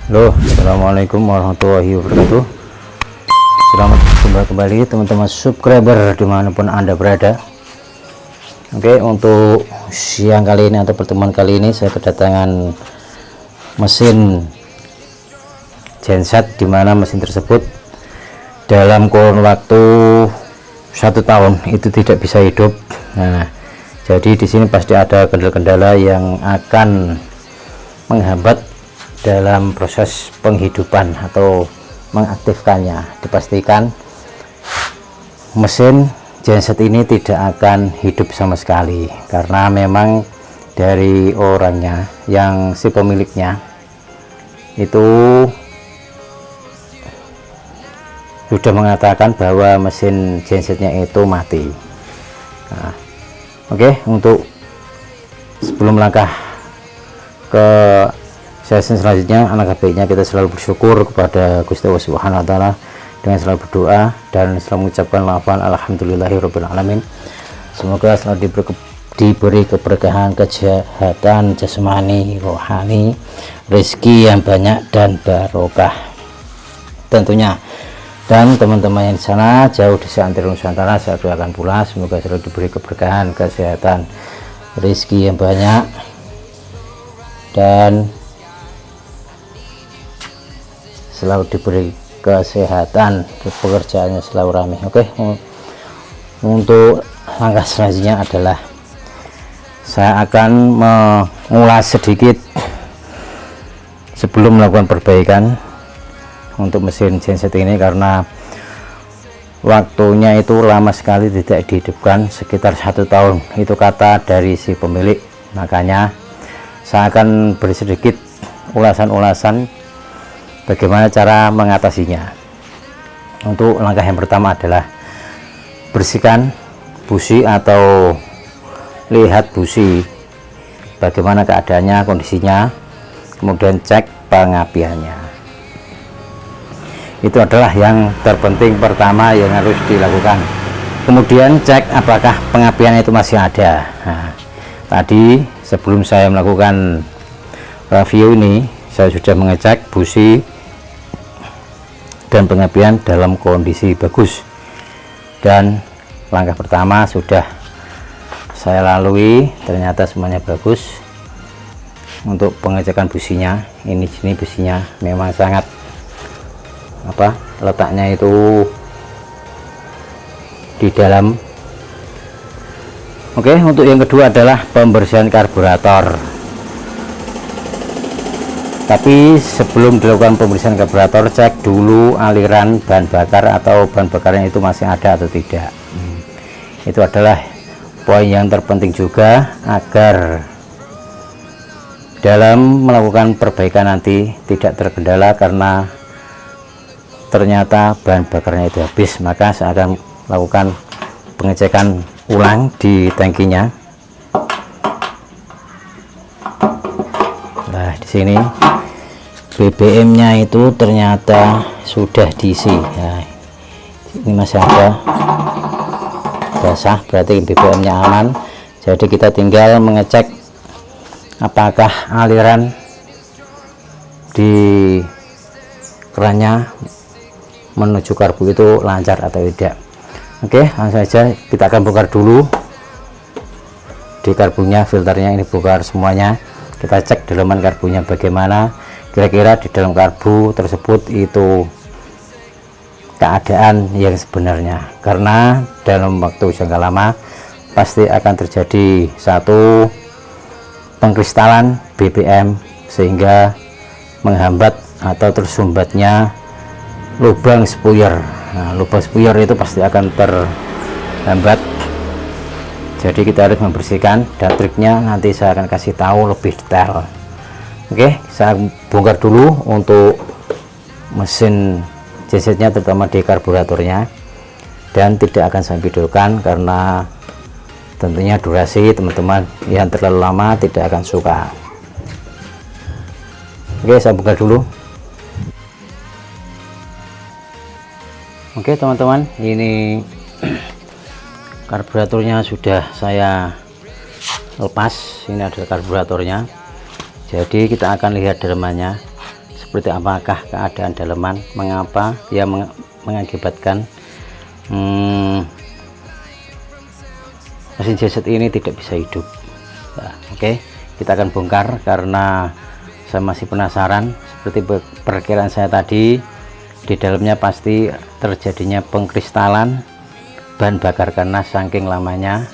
Halo, assalamualaikum warahmatullahi wabarakatuh. Selamat berjumpa kembali teman-teman subscriber dimanapun anda berada. Oke, untuk siang kali ini atau pertemuan kali ini saya kedatangan mesin genset, dimana mesin tersebut dalam kurun waktu 1 tahun itu tidak bisa hidup. Nah, jadi di sini pasti ada kendala-kendala yang akan menghambat dalam proses penghidupan atau mengaktifkannya. Dipastikan mesin genset ini tidak akan hidup sama sekali, karena memang dari orangnya yang si pemiliknya itu sudah mengatakan bahwa mesin gensetnya itu mati. Nah, oke, untuk sebelum langkah ke sesi selanjutnya, anak HP-nya kita selalu bersyukur kepada Gusti Allah Subhanahu wa taala dengan selalu berdoa dan selalu mengucapkan lafal alhamdulillahirabbil alamin. Semoga selalu diberi keberkahan, kesehatan jasmani, rohani, rezeki yang banyak dan barokah tentunya. Dan teman-teman yang di sana jauh di seantero Nusantara, saya doakan pula semoga selalu diberi keberkahan, kesehatan, rezeki yang banyak, dan selalu diberi kesehatan, pekerjaannya selalu ramai. Oke, untuk langkah selanjutnya adalah saya akan mengulas sedikit sebelum melakukan perbaikan untuk mesin genset ini, karena waktunya itu lama sekali tidak dihidupkan, sekitar 1 tahun itu kata dari si pemilik. Makanya saya akan beri sedikit ulasan-ulasan bagaimana cara mengatasinya. Untuk langkah yang pertama adalah bersihkan busi atau lihat busi bagaimana keadaannya, kondisinya, kemudian cek pengapiannya. Itu adalah yang terpenting pertama yang harus dilakukan. Kemudian cek apakah pengapian itu masih ada. Nah, tadi sebelum saya melakukan review ini, saya sudah mengecek busi dan pengapian dalam kondisi bagus, dan langkah pertama sudah saya lalui, ternyata semuanya bagus. Untuk pengecekan businya, ini businya memang sangat letaknya itu di dalam. Oke, untuk yang kedua adalah pembersihan karburator. Tapi sebelum dilakukan pembersihan karburator, cek dulu aliran bahan bakar atau bahan bakarnya itu masih ada atau tidak. Itu adalah poin yang terpenting juga, agar dalam melakukan perbaikan nanti tidak terkendala karena ternyata bahan bakarnya itu habis. Maka saya akan lakukan pengecekan ulang di tangkinya. Nah, di sini BBM-nya itu ternyata sudah diisi. Nah, ini masih ada basah, berarti BBM-nya aman. Jadi kita tinggal mengecek apakah aliran di kerannya menuju karbu itu lancar atau tidak. Oke, langsung saja kita akan bongkar dulu di karbunya, filternya ini bongkar semuanya. Kita cek dalaman karbunya bagaimana, kira-kira di dalam karbu tersebut itu keadaan yang sebenarnya, karena dalam waktu jangka lama pasti akan terjadi satu pengkristalan BBM sehingga menghambat atau tersumbatnya lubang spuyer. Nah, lubang spuyer itu pasti akan terhambat. Jadi kita harus membersihkan, dan triknya nanti saya akan kasih tahu lebih detail. Oke, saya bongkar dulu untuk mesin gensetnya, terutama di karburatornya, dan tidak akan saya videokan karena tentunya durasi teman-teman yang terlalu lama tidak akan suka. Oke, saya bongkar dulu. Oke teman-teman, ini karburatornya sudah saya lepas. Ini adalah karburatornya. Jadi kita akan lihat dalamannya seperti apakah keadaan daleman, mengapa dia mengakibatkan mesin genset ini tidak bisa hidup. Nah, oke, kita akan bongkar karena saya masih penasaran. Seperti perkiraan saya tadi, di dalamnya pasti terjadinya pengkristalan bahan bakar karena saking lamanya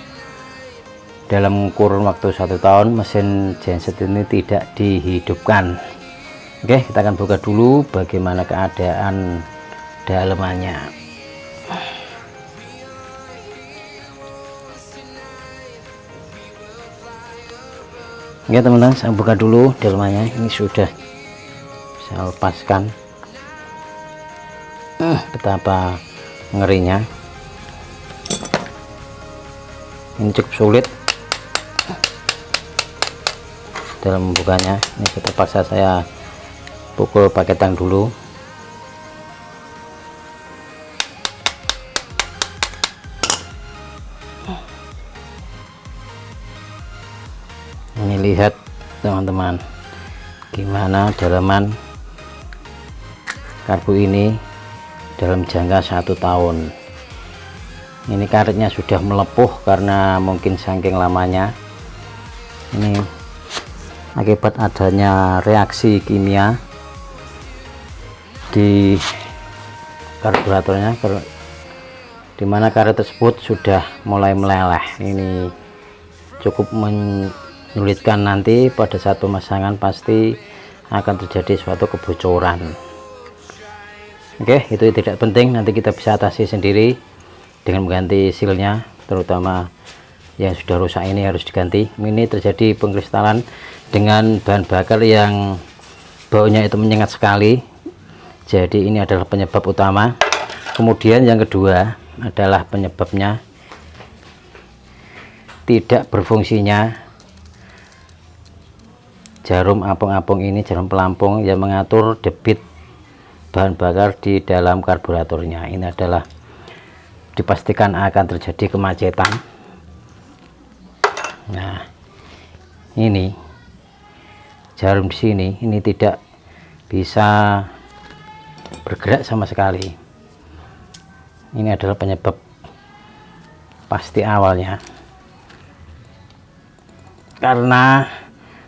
dalam kurun waktu 1 tahun mesin genset ini tidak dihidupkan. Oke, kita akan buka dulu bagaimana keadaan dalemannya. Oke teman-teman, saya buka dulu dalemannya. Ini sudah saya lepaskan. Betapa ngerinya. Ini cukup sulit dalam membukanya. Ini terpaksa saya pukul pakai tang dulu. Ini lihat teman-teman, gimana dalaman karbu ini dalam jangka 1 tahun. Ini karetnya sudah melepuh karena mungkin saking lamanya. Ini akibat adanya reaksi kimia di karburatornya, dimana karet tersebut sudah mulai meleleh. Ini cukup menyulitkan, nanti pada saat pemasangan pasti akan terjadi suatu kebocoran. Oke, itu tidak penting, nanti kita bisa atasi sendiri dengan mengganti silnya, terutama yang sudah rusak ini harus diganti. Ini terjadi pengkristalan dengan bahan bakar yang baunya itu menyengat sekali, jadi ini adalah penyebab utama. Kemudian yang kedua adalah penyebabnya tidak berfungsinya jarum apung-apung ini, jarum pelampung yang mengatur debit bahan bakar di dalam karburatornya. Ini adalah dipastikan akan terjadi kemacetan. Nah, ini jarum di sini ini tidak bisa bergerak sama sekali. Ini adalah penyebab pasti awalnya, karena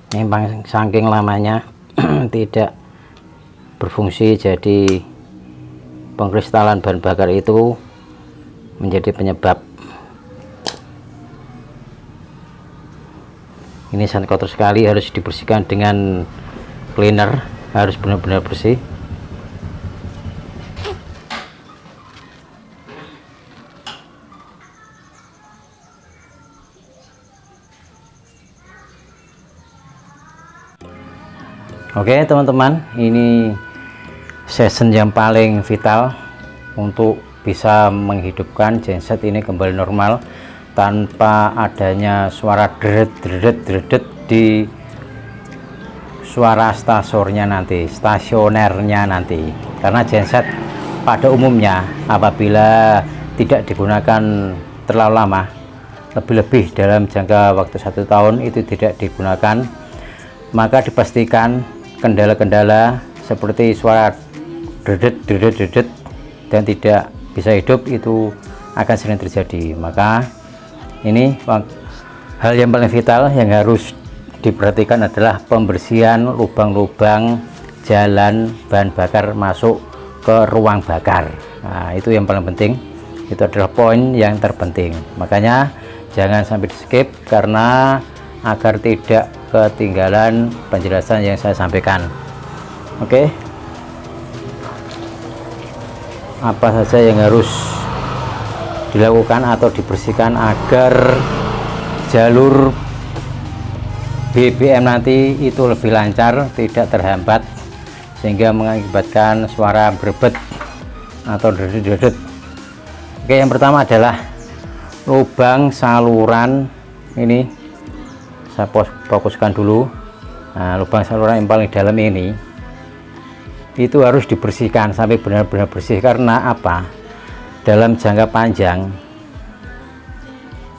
memang saking lamanya tidak berfungsi, jadi pengkristalan bahan bakar itu menjadi penyebab. Ini sangat kotor sekali, harus dibersihkan dengan cleaner, harus benar-benar bersih. Oke teman-teman, ini season yang paling vital untuk bisa menghidupkan genset ini kembali normal tanpa adanya suara deret di suara stasionernya nanti. Karena genset pada umumnya apabila tidak digunakan terlalu lama, lebih-lebih dalam jangka waktu 1 tahun itu tidak digunakan, maka dipastikan kendala-kendala seperti suara deret dan tidak bisa hidup itu akan sering terjadi. Maka ini hal yang paling vital yang harus diperhatikan adalah pembersihan lubang-lubang jalan bahan bakar masuk ke ruang bakar. Nah, itu yang paling penting, itu adalah poin yang terpenting. Makanya jangan sampai di skip, karena agar tidak ketinggalan penjelasan yang saya sampaikan. Oke, apa saja yang harus dilakukan atau dibersihkan agar jalur BBM nanti itu lebih lancar, tidak terhambat sehingga mengakibatkan suara berbet atau dedet. Oke, yang pertama adalah lubang saluran. Ini saya fokuskan dulu. Nah, lubang saluran yang paling dalam ini itu harus dibersihkan sampai benar-benar bersih. Karena apa? Dalam jangka panjang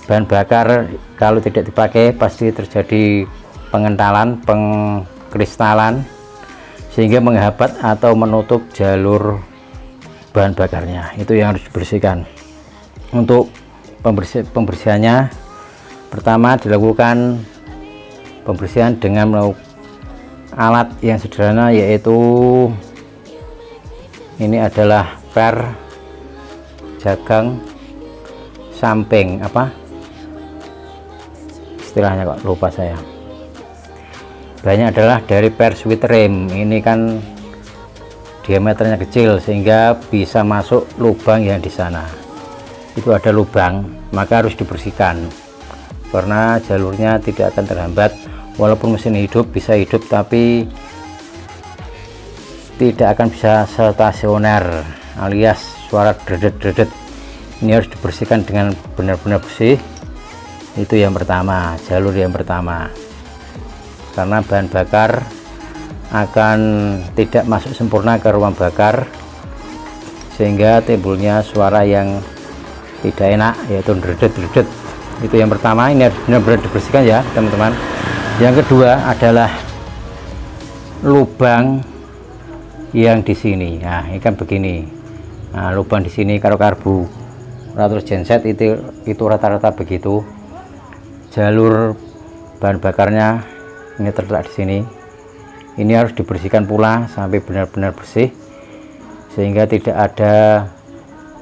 bahan bakar kalau tidak dipakai pasti terjadi pengentalan, pengkristalan, sehingga menghambat atau menutup jalur bahan bakarnya. Itu yang harus dibersihkan. Untuk pembersihannya, pertama dilakukan pembersihan dengan melakukan alat yang sederhana, yaitu ini adalah per jagang samping, apa istilahnya kok lupa saya. Bahannya adalah dari per sweet rim. Ini kan diameternya kecil sehingga bisa masuk lubang yang di sana. Itu ada lubang, maka harus dibersihkan karena jalurnya tidak akan terhambat. Walaupun mesin hidup bisa hidup, tapi tidak akan bisa stasioner alias suara dredet-dredet. Ini harus dibersihkan dengan benar-benar bersih. Itu yang pertama, jalur yang pertama, karena bahan bakar akan tidak masuk sempurna ke ruang bakar sehingga timbulnya suara yang tidak enak, yaitu dredet-dredet. Itu yang pertama, ini harus benar-benar dibersihkan ya teman-teman. Yang kedua adalah lubang yang di sini. Nah, ini kan begini. Nah, lubang di sini kalau karburator genset itu rata-rata begitu. Jalur bahan bakarnya ini terletak di sini. Ini harus dibersihkan pula sampai benar-benar bersih sehingga tidak ada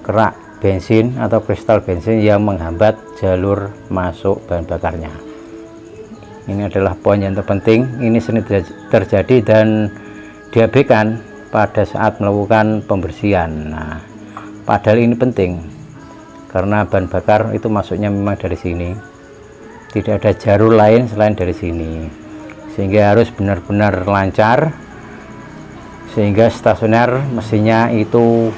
kerak bensin atau kristal bensin yang menghambat jalur masuk bahan bakarnya. Ini adalah poin yang terpenting. Ini sering terjadi dan diabaikan pada saat melakukan pembersihan. Nah, padahal ini penting karena bahan bakar itu masuknya memang dari sini, tidak ada jalur lain selain dari sini, sehingga harus benar-benar lancar sehingga stasioner mesinnya itu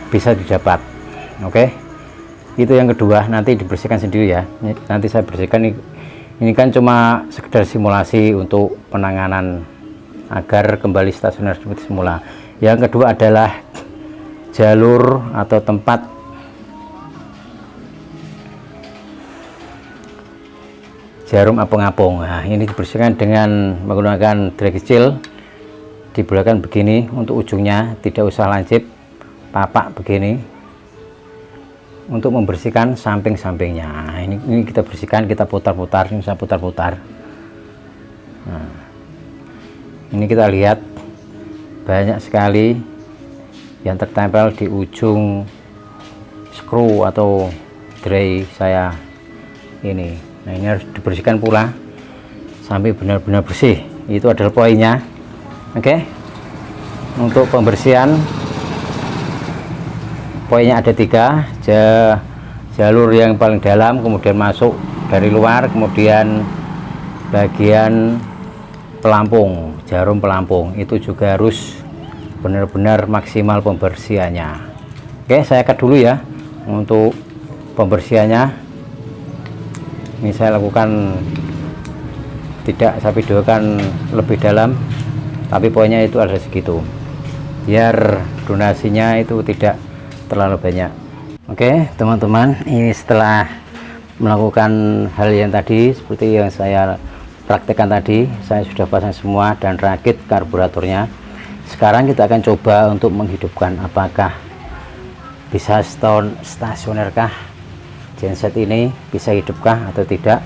bisa didapat. Oke, itu yang kedua. Nanti dibersihkan sendiri ya, nanti saya bersihkan. Ini kan cuma sekedar simulasi untuk penanganan agar kembali stasioner seperti semula. Yang kedua adalah jalur atau tempat jarum apung-apung. Nah, ini dibersihkan dengan menggunakan drag kecil, dibelakang begini untuk ujungnya, tidak usah lancip, tapak begini untuk membersihkan samping-sampingnya. Nah, ini kita bersihkan, kita putar-putar, ini saya putar-putar. Nah, ini kita lihat banyak sekali yang tertempel di ujung skru atau dray saya ini. Nah, ini harus dibersihkan pula sampai benar-benar bersih. Itu adalah poinnya. Oke, untuk pembersihan poinnya ada 3. Jalur yang paling dalam, kemudian masuk dari luar, kemudian bagian pelampung, jarum pelampung, itu juga harus benar-benar maksimal pembersihannya. Oke, saya cut dulu ya untuk pembersihannya. Ini saya lakukan, tidak saya videokan lebih dalam, tapi poinnya itu ada segitu biar donasinya itu tidak terlalu banyak. Oke teman-teman, ini setelah melakukan hal yang tadi seperti yang saya praktekkan tadi, saya sudah pasang semua dan rakit karburatornya. Sekarang kita akan coba untuk menghidupkan, apakah bisa stasionerkah genset ini, bisa hidupkah atau tidak.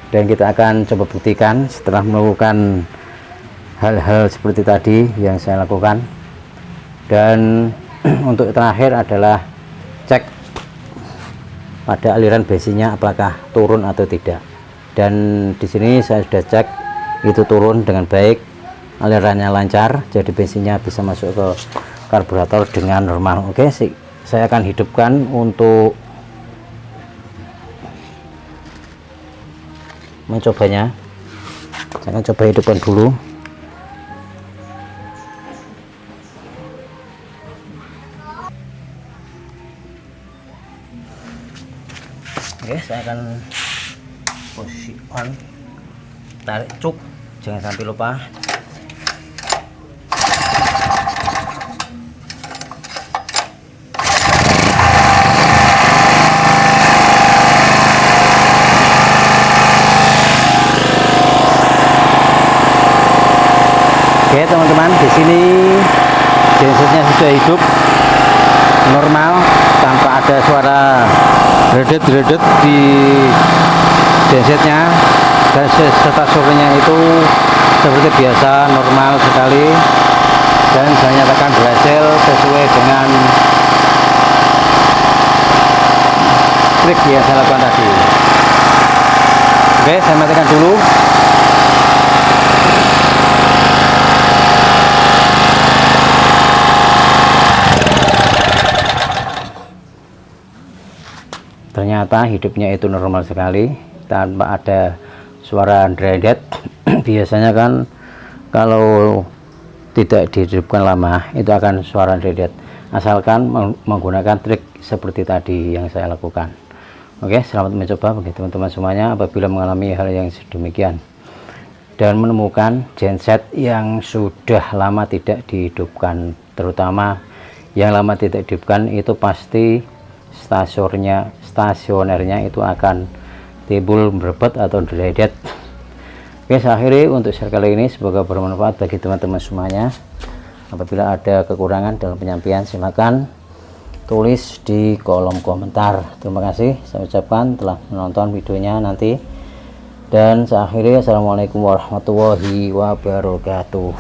Dan kita akan coba buktikan setelah melakukan hal-hal seperti tadi yang saya lakukan. Dan untuk terakhir adalah cek pada aliran bensinnya apakah turun atau tidak. Dan di sini saya sudah cek itu turun dengan baik, alirannya lancar, jadi bensinnya bisa masuk ke karburator dengan normal. Oke, saya akan hidupkan untuk mencobanya. Saya akan coba hidupkan dulu. Oke, saya akan posisi on, tarik cuk, jangan sampai lupa. Oke teman-teman, di sini gensetnya sudah hidup normal tanpa ada suara redet-redet di gensetnya, dan stasionernya itu seperti biasa normal sekali, dan saya nyatakan berhasil sesuai dengan trik yang saya lakukan tadi. Oke, saya matikan dulu. Ternyata hidupnya itu normal sekali tanpa ada suara dredet. Biasanya kan kalau tidak dihidupkan lama itu akan suara dredet, asalkan menggunakan trik seperti tadi yang saya lakukan. Oke, selamat mencoba bagi teman-teman semuanya apabila mengalami hal yang sedemikian dan menemukan genset yang sudah lama tidak dihidupkan. Terutama yang lama tidak dihidupkan itu pasti stasionernya itu akan timbul merebet atau dredet. Oke, saya akhiri untuk share kali ini, semoga bermanfaat bagi teman-teman semuanya. Apabila ada kekurangan dalam penyampaian silakan tulis di kolom komentar. Terima kasih saya ucapkan telah menonton videonya nanti, dan saya akhiri. Assalamualaikum warahmatullahi wabarakatuh.